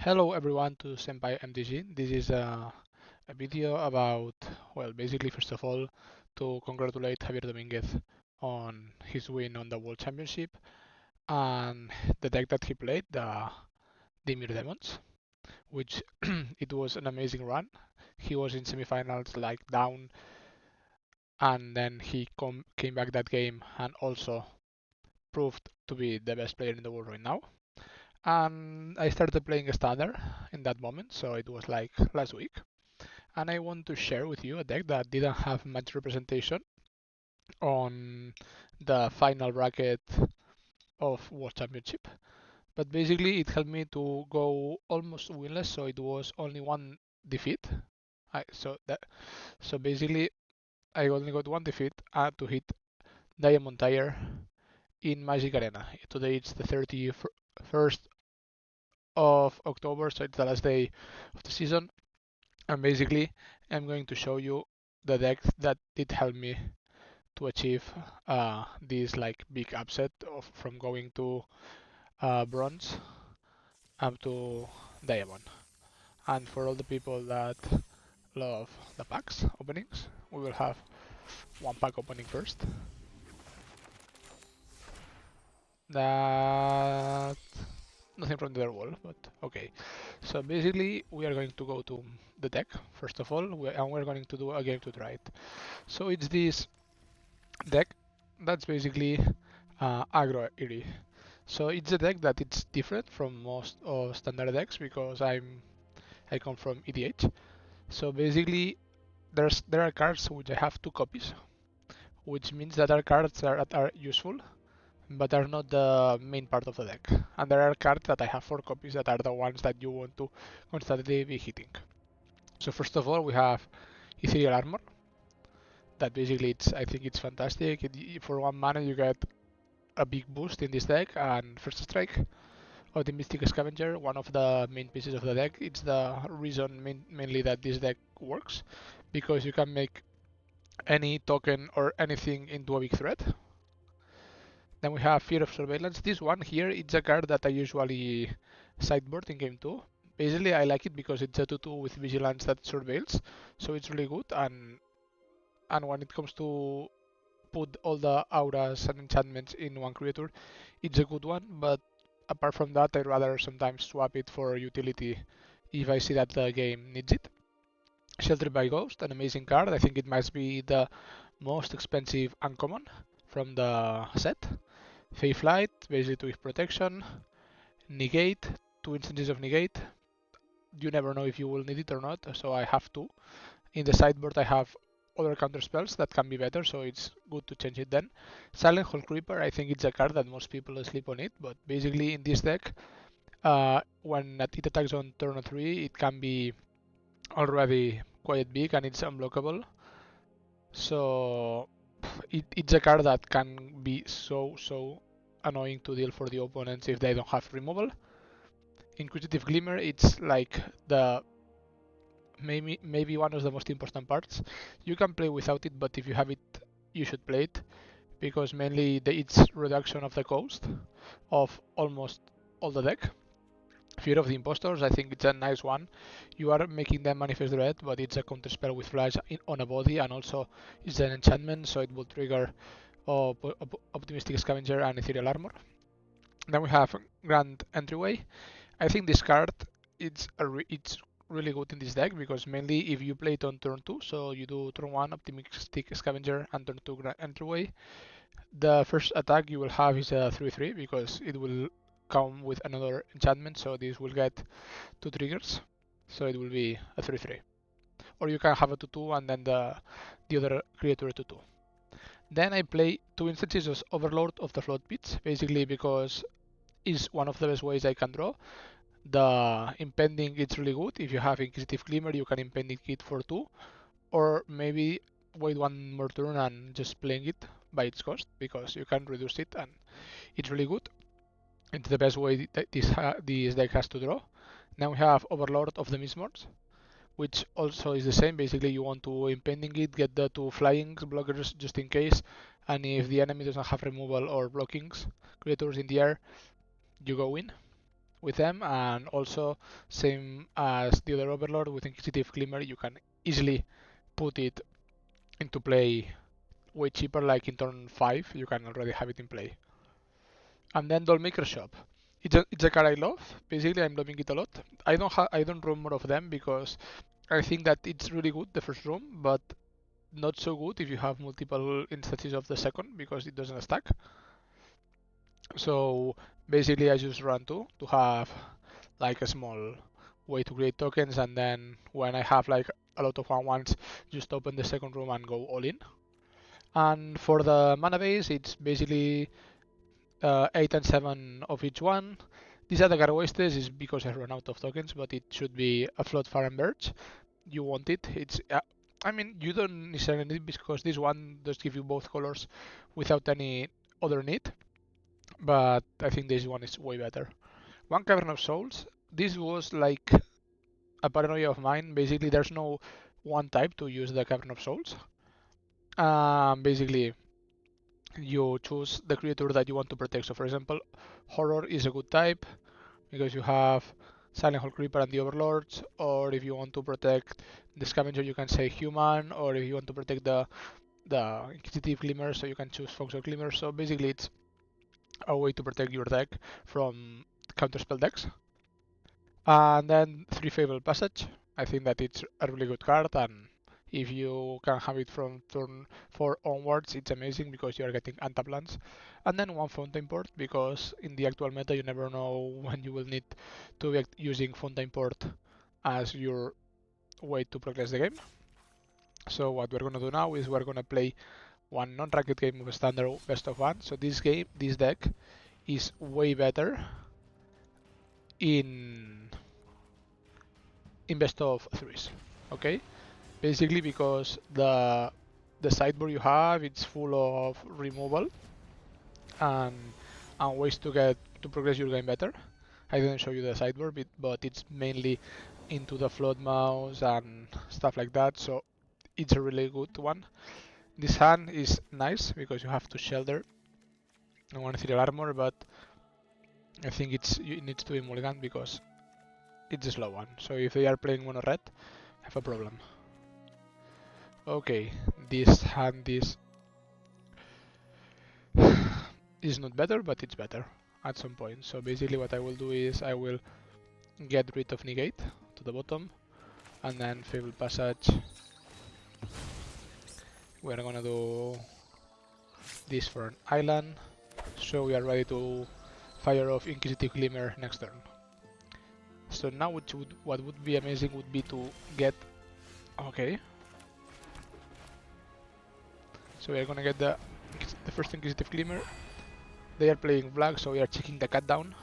Hello everyone to Senpai MTG. This is a video about, well, basically first of all, to congratulate Javier Dominguez on his win on the World Championship and the deck that he played, the Dimir Demons, which it was an amazing run. He was in semifinals like down and then he came back that game and also proved to be the best player in the world right now. And I started playing Standard in that moment, so it was like last week. And I want to share with you a deck that didn't have much representation on the final bracket of World Championship. But basically, it helped me to go almost winless, so it was only one defeat. So basically, I only got one defeat to hit Diamond Tire in Magic Arena. Today it's the 31st of October, so it's the last day of the season. And basically, I'm going to show you the deck that did help me to achieve this like big upset from going to bronze up to diamond. And for all the people that love the packs openings, we will have one pack opening first. That nothing from the other wall, but okay. So basically, we are going to go to the deck first of all, and we're going to do a game to try it. So it's this deck that's basically aggro Eerie. So it's a deck that it's different from most of standard decks because I come from EDH. So basically there are cards which I have two copies, which means that are cards that are useful but are not the main part of the deck. And there are cards that I have four copies that are the ones that you want to constantly be hitting. So first of all we have Ethereal Armor. That basically I think it's fantastic. For 1 mana you get a big boost in this deck and first strike. Of the Mystic Scavenger, one of the main pieces of the deck. It's the reason mainly that this deck works, because you can make any token or anything into a big threat. Then we have Fear of Surveillance. This one here, it's a card that I usually sideboard in game 2. Basically, I like it because it's a 2-2 with Vigilance that surveils, so it's really good. And when it comes to put all the auras and enchantments in one creature, it's a good one, but apart from that, I'd rather sometimes swap it for utility if I see that the game needs it. Sheltered by Ghost, an amazing card. I think it might be the most expensive uncommon from the set. Fey Flight, basically to give protection. Negate, 2 instances of Negate. You never know if you will need it or not, so I have two. In the sideboard I have other counter spells that can be better, so it's good to change it then. Silent Hole Creeper, I think it's a card that most people sleep on it, but basically in this deck, when it attacks on turn 3, it can be already quite big and it's unblockable. So it's a card that can be so annoying to deal for the opponents if they don't have removal. Inquisitive Glimmer, it's like the maybe one of the most important parts. You can play without it, but if you have it, you should play it because mainly it's reduction of the cost of almost all the deck. Fear of the Impostors, I think it's a nice one. You are making them manifest dread, but it's a counter spell with flash on a body, and also it's an enchantment, so it will trigger Optimistic Scavenger and Ethereal Armor. Then we have Grand Entryway. I think this card it's really good in this deck because mainly if you play it on turn 2, so you do turn 1 Optimistic Scavenger and turn 2 Grand Entryway. The first attack you will have is a 3/3 because it will come with another enchantment, so this will get 2 triggers, so it will be a 3/3. Or you can have a 2/2 and then the other creature 2/2. Then I play 2 instances of Overlord of the Flood Pits, basically because it's one of the best ways I can draw. The impending it's really good. If you have Inquisitive Glimmer, you can impending it for 2, or maybe wait one more turn and just playing it by its cost because you can reduce it and it's really good. It's the best way that this deck has to draw. Now we have Overlord of the Mistborns, which also is the same. Basically, you want to impending it, get the 2 flying blockers just in case, and if the enemy doesn't have removal or blockings creatures in the air, you go in with them, and also same as the other Overlord with Inquisitive Glimmer, you can easily put it into play way cheaper, like in turn 5 you can already have it in play. And then Dollmaker Shop. It's a card I love. Basically, I'm loving it a lot. I don't run more of them because I think that it's really good the first room, but not so good if you have multiple instances of the second because it doesn't stack. So basically, I just run two to have like a small way to create tokens, and then when I have like a lot of 1/1s, just open the second room and go all in. And for the mana base, it's basically 8 and 7 of each one. These are the card wastes is because I run out of tokens, but it should be a Flood, Fire and Birch. You want it. It's I mean, you don't necessarily need it because this one does give you both colors without any other need, but I think this one is way better. One Cavern of Souls. This was like a paranoia of mine. Basically, there's no one type to use the Cavern of Souls. Basically, you choose the creature that you want to protect. So, for example, Horror is a good type because you have Silent Hall Creeper and the Overlords, or if you want to protect the Scavenger, you can say Human, or if you want to protect the Inquisitive Glimmer, so you can choose Foxhole Glimmer. So basically, it's a way to protect your deck from counterspell decks. And then 3 Fable Passage. I think that it's a really good card, and if you can have it from turn 4 onwards, it's amazing because you are getting untap lands. And then 1 Fountain Port, because in the actual meta you never know when you will need to be using Fountain Port as your way to progress the game. So what we're gonna do now is we're gonna play one non-ranked game of standard best of 1. So this deck is way better in best of 3s. Okay, basically because the sideboard you have, it's full of removal and ways to progress your game better. I didn't show you the sideboard, but it's mainly into the flood mouse and stuff like that, so it's a really good one. This hand is nice because you have to shelter and 1 ethereal armor, but I think it needs to be mulligan because it's a slow one. So if they are playing mono red, I have a problem. Okay, this hand is not better, but it's better at some point. So basically what I will do is I will get rid of negate to the bottom, and then Fable Passage. We're gonna do this for an island, so we are ready to fire off Inquisitive Glimmer next turn. So now what would be amazing would be to get... Okay. So we are gonna get the first Inquisitive Glimmer. They are playing black, so we are checking the cut down.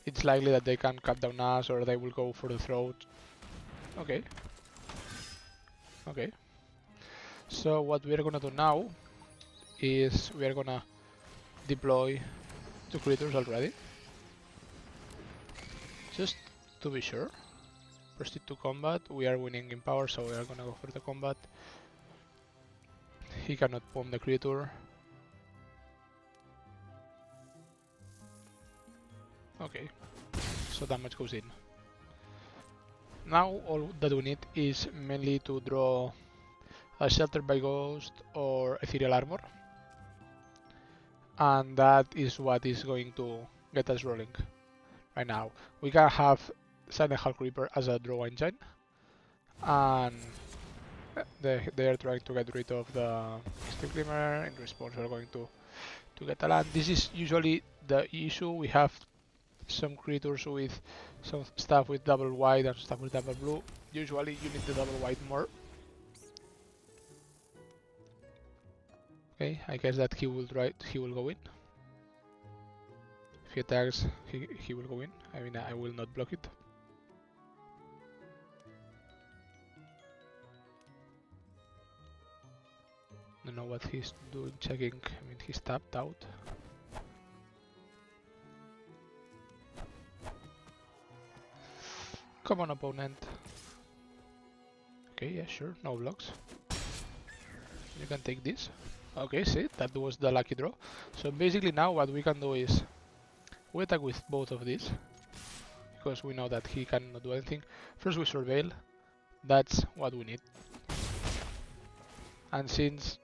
It's likely that they can cut down us or they will go for the throat. Okay. Okay. So what we are gonna do now is we are gonna deploy 2 creatures already. Just to be sure. Proceed to combat. We are winning in power, so we are gonna go for the combat. He cannot bomb the creature. Okay, so damage goes in. Now all that we need is mainly to draw a Shelter by Ghost or Ethereal Armor, and that is what is going to get us rolling right now. We can have Silent Hall Creeper as a draw engine, and they are trying to get rid of the Steel Glimmer. In response, we're going to get a land. This is usually the issue. We have some creatures with some stuff with double white and stuff with double blue. Usually you need the double white more. Okay, I guess that he will go in. If he attacks, he will go in. I mean, I will not block it. Don't know what he's doing, checking. I mean, he's tapped out. Come on, opponent. Okay, yeah, sure, no blocks. You can take this. Okay, see, that was the lucky draw. So basically now what we can do is we attack with both of these because we know that he cannot do anything. First we surveil, that's what we need. And since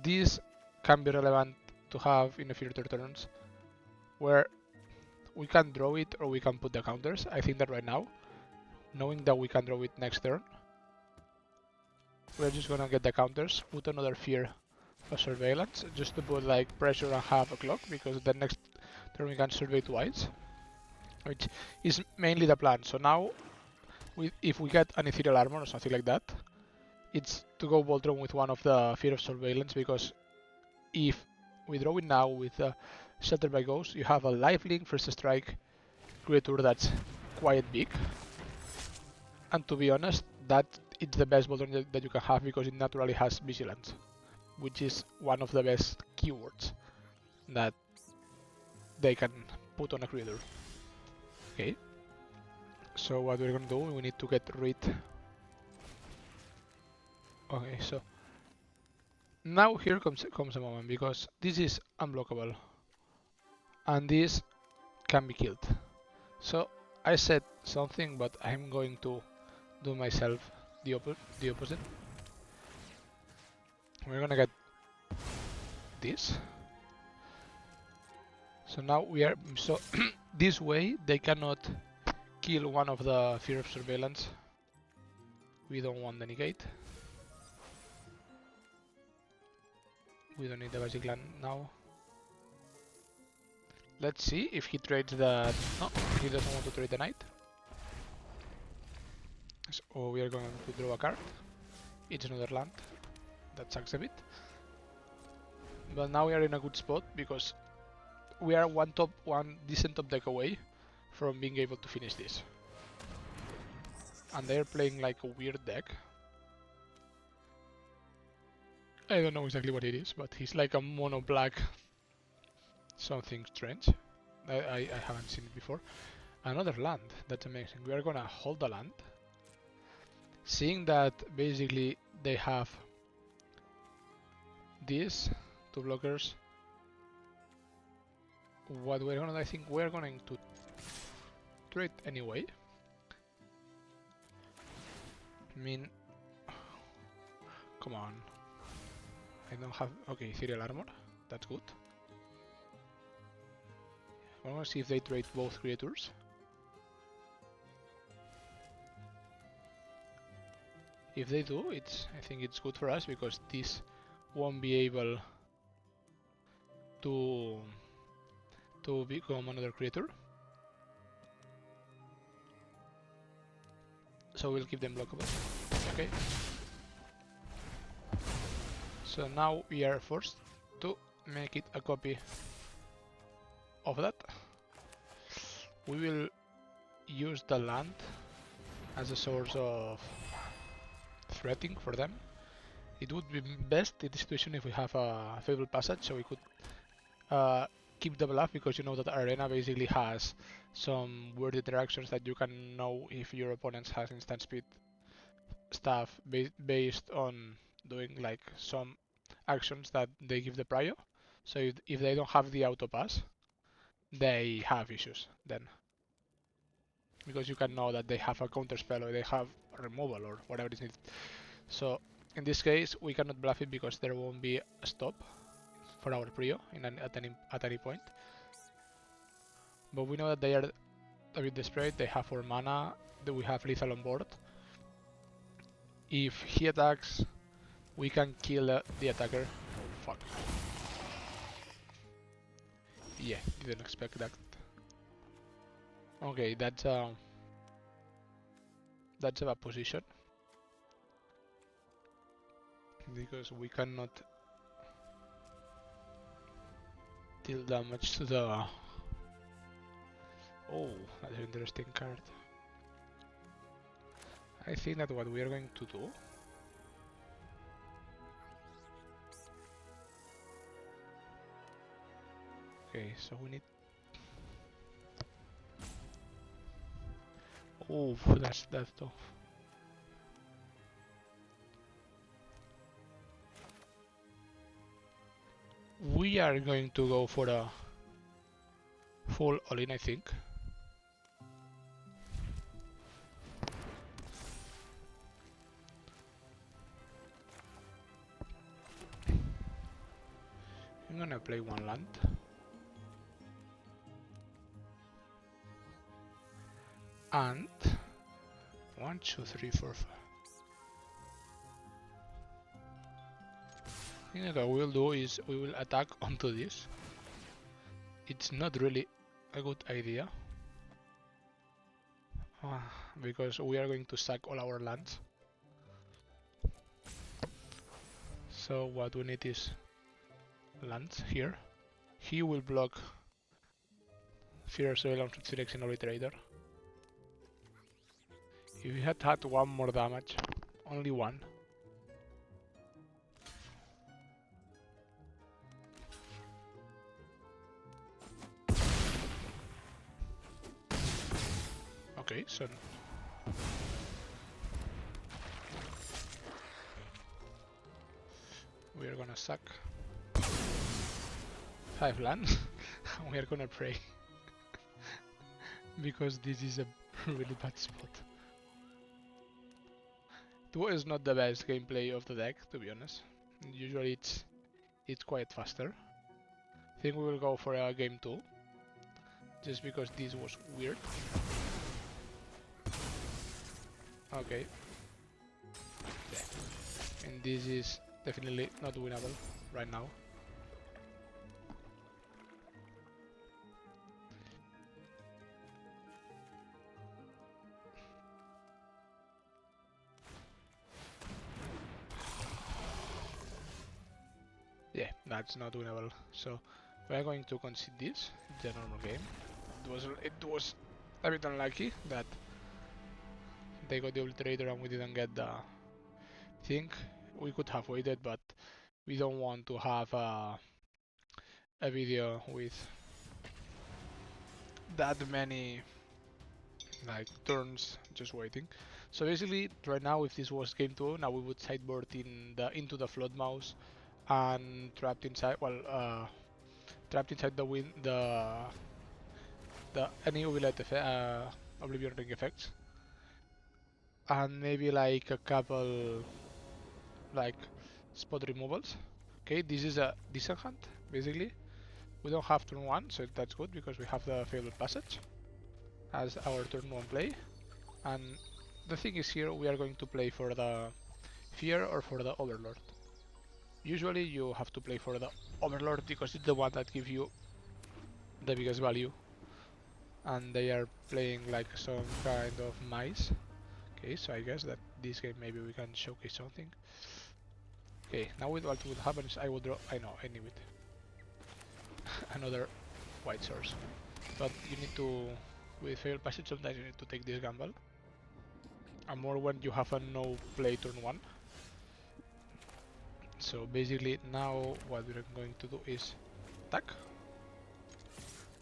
this can be relevant to have in the future turns, where we can draw it or we can put the counters, I think that right now, knowing that we can draw it next turn, we're just gonna get the counters, put another fear of surveillance, just to put like pressure and have a clock, because the next turn we can survey twice, which is mainly the plan. So now, if we get an ethereal armor or something like that, it's to go Voltron with one of the fear of surveillance, because if we draw it now with Shelter by Ghost, you have a lifelink first strike creature that's quite big, and to be honest, that it's the best Voltron that you can have because it naturally has Vigilance, which is one of the best keywords that they can put on a creature. Okay, so what we're gonna do, we need to get rid. Okay, so now here comes a moment, because this is unblockable and this can be killed. So I said something, but I'm going to do myself the opposite. We're gonna get this. So now we are so this way they cannot kill one of the fear of surveillance. We don't want the negate. We don't need the basic land now. Let's see if he trades the... No, he doesn't want to trade the knight. So we are going to draw a card. It's another land. That sucks a bit. But now we are in a good spot because we are one decent top deck away from being able to finish this. And they're playing like a weird deck. I don't know exactly what it is, but he's like a mono black something strange. I haven't seen it before. Another land, that's amazing. We are gonna hold the land. Seeing that basically they have these two blockers, what we're gonna, I think we're going to trade anyway. I mean, come on. I don't have, okay, ethereal armor, that's good. I wanna see if they trade both creatures. If they do, I think it's good for us because this won't be able to become another creature. So we'll keep them blockable. Okay. So now we are forced to make it a copy of that. We will use the land as a source of threatening for them. It would be best in this situation if we have a favorable passage, so we could keep the bluff, because you know that Arena basically has some weird interactions that you can know if your opponent has instant speed stuff based on doing like some actions that they give the prior. So if they don't have the auto pass, they have issues then, because you can know that they have a counter spell or they have removal or whatever is needed. So in this case we cannot bluff it because there won't be a stop for our prio at any point. But we know that they are a bit desperate, they have 4 mana, we have lethal on board. If he attacks, we can kill the attacker. Oh fuck. Yeah, didn't expect that. Okay, that's a bad position, because we cannot deal damage to the... Oh, that's an interesting card. I think that what we are going to do... Okay, so we need... Oh, that's tough. We are going to go for a full all-in, I think. I'm gonna play one land. And 1, 2, 3, 4, 5. I think what we'll do is we will attack onto this. It's not really a good idea because we are going to sack all our lands. So what we need is lands here. He will block Fear Surveillance with Selection Obliterator. If he had had one more damage, only one. Okay, so we are gonna sack 5 lands and we are gonna pray because this is a really bad spot. It was not the best gameplay of the deck, to be honest. Usually it's quite faster. I think we will go for a game 2 just because this was weird. Okay. Yeah. And this is definitely not winnable right now. Yeah, that's not winnable. So we are going to concede this. It's a normal game. It was a bit unlucky that they got the obliterator and we didn't get the thing. We could have waited, but we don't want to have a video with that many like turns just waiting. So basically, right now, if this was game 2, now we would sideboard into the flood mouse and trapped inside. Well, trapped inside the any Oblivion Ring effects, and maybe like a couple like spot removals. Okay, this is a decent hand basically. We don't have turn 1, so that's good because we have the Fabled Passage as our turn 1 play. And the thing is here we are going to play for the Fear or for the Overlord. Usually you have to play for the Overlord because it's the one that gives you the biggest value. And they are playing like some kind of mice. Okay, so I guess that this game maybe we can showcase something. Okay, now what would happen is I will draw. I know, I knew it. Another white source. But you need to, with Failed Passage, sometimes you need to take this gamble. And more when you have a no play turn 1. So basically now what we're going to do is attack,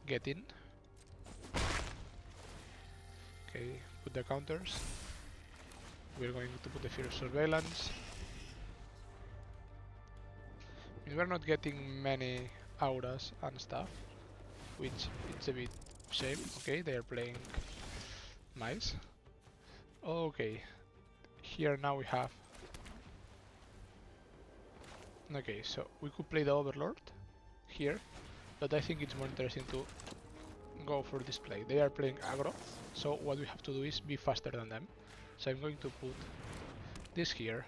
get in. Okay, put the counters. We're going to put the Fear Surveillance. We're not getting many auras and stuff, which it's a bit shame. Okay, they are playing mice. Okay, here now we have. Okay, so we could play the Overlord here, but I think it's more interesting to go for this play. They are playing aggro, so what we have to do is be faster than them. So I'm going to put this here.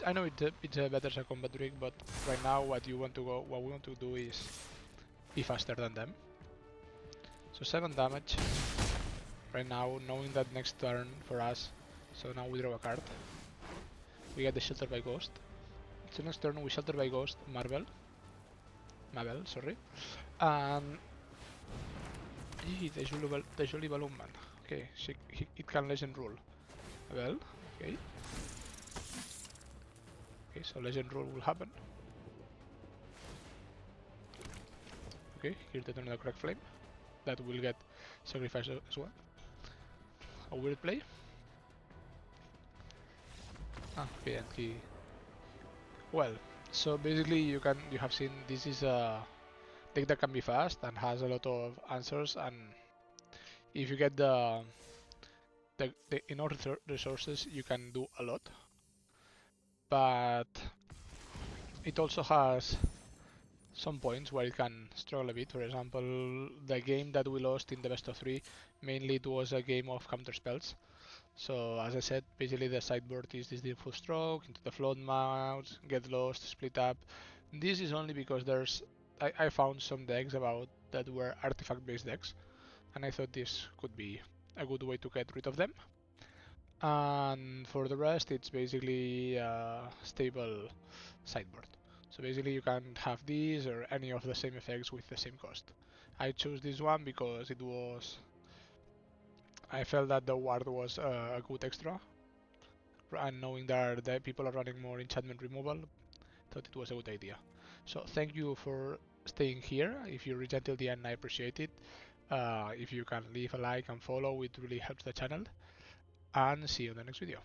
I know it's a better second combat trick, but right now what we want to do is be faster than them. So 7 damage right now, knowing that next turn for us. So now we draw a card. We get the Shelter by Ghost. So next turn we Shelter by Ghost Mabel, sorry. And the Jolly Balloon Man. Okay, it can Legend Rule. Well, okay. Okay, so Legend Rule will happen. Okay, here's the turn of the Crack Flame. That will get sacrificed as well. A weird play. Ah, okay, and he... Well, So basically, you have seen this is a deck that can be fast and has a lot of answers, and if you get the enough resources, you can do a lot. But it also has some points where it can struggle a bit. For example, the game that we lost in the best of three, mainly it was a game of counter spells. So as I said, basically the sideboard is this diffuse stroke into the float mouse, get lost, split up. This is only because I found some decks about that were artifact based decks, and I thought this could be a good way to get rid of them. And for the rest, it's basically a stable sideboard. So basically you can have these or any of the same effects with the same cost. I chose this one because I felt that the ward was a good extra, and knowing that the people are running more enchantment removal, thought it was a good idea. So thank you for staying here. If you reach until the end, I appreciate it. If you can leave a like and follow, it really helps the channel. And see you in the next video.